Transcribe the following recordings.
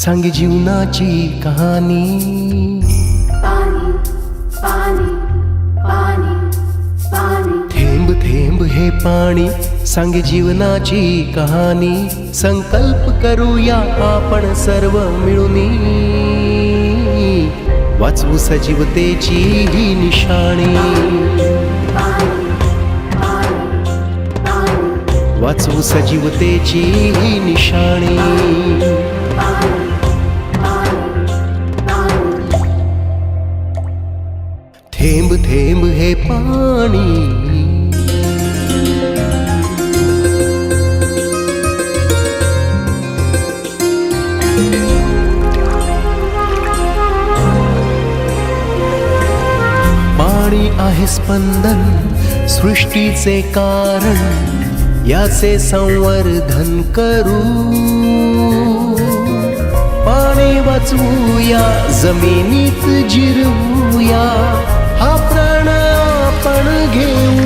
सांगे जीवनाची कहाणी. पाणी पाणी पाणी पाणी थेंब थेंब हे पाणी सांगे जीवनाची कहाणी. संकल्प करूया आपण सर्व मिळूनी, वाचवू सजीवतेची ही निशाणी. वाचवू सजीवतेची ही निशाणी. थेंब थेंब हे पाणी. पाणी आहे स्पंदन सृष्टीचे कारण, याचे संवर्धन करू. पाणी वाचवूया जमिनीत जिरवूया, हा प्राण आपण घेऊ.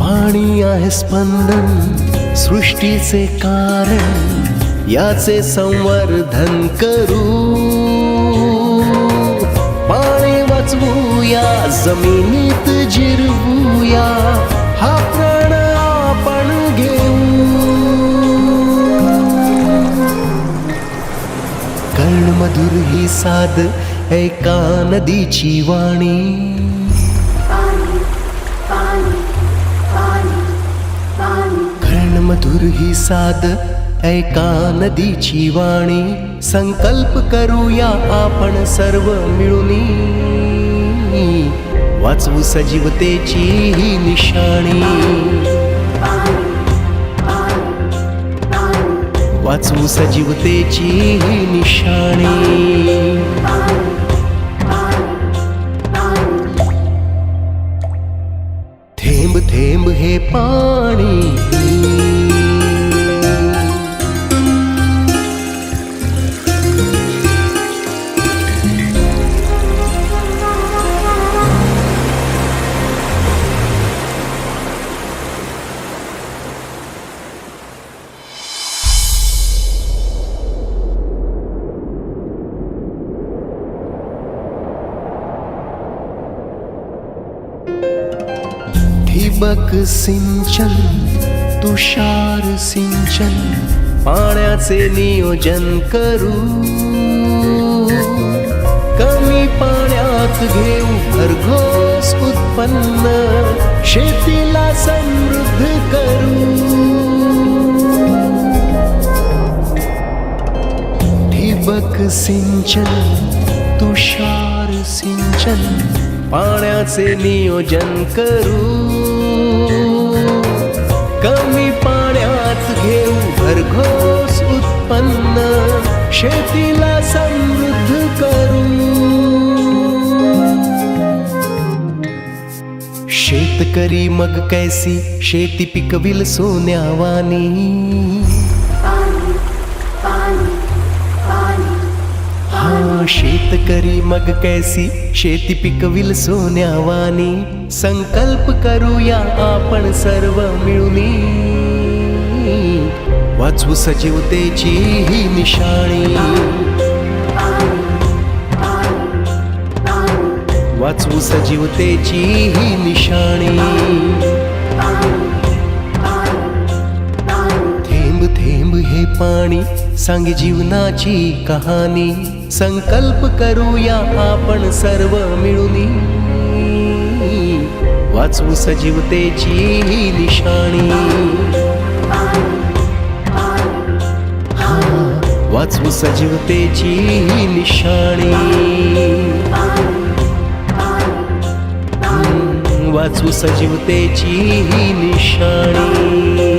पाणी आहे स्पंदन सृष्टीचे कारण, याचे संवर्धन करू. पाणी वाचवूया जमिनीत जिरवूया, हा प्राण आपण घेऊ. कर्णमधुर ही साद ऐका नदीची वाणी. पाणी पाणी पाणी पाणी कर्णमधुर ही साद ऐका नदीची वाणी. संकल्प करूया आपण सर्व मिळूनी, वाचवू सजीवतेची ही निशाणी. वाचवू सजीवतेची ही निशाणी. थेंब थेंब हे पाणी. ठिबक सिंचन तुषार सिंचन, पाण्याचे नियोजन करू. कमी पाण्यात घेऊ भरघोस उत्पन्न, शेतीला समृद्ध करू. ठिबक सिंचन तुषार सिंचन, पाण्याचे नियोजन करू. कमी पाण्यात घेऊ भरघोस उत्पन्न, शेतीला समृद्ध करू. शेतकरी मग कैसी शेती पिकविल सोन्यावानी. शेतकरी मग कैसी शेती पिकविल सोन्यावानी. संकल्प करूया आपण सर्व मिळूनी, वाचवू सजीवतेची ही निशाणी. वाचवू सजीवतेची ही निशाणी. थेंब थेंब हे पाणी सांगे जीवनाची कहाणी. संकल्प करूया आपण सर्व मिळूनी, वाचवू सजीवतेची ही निशाणी. वाचवू सजीवतेची ही निशाणी. वाचवू सजीवतेची ही निशाणी.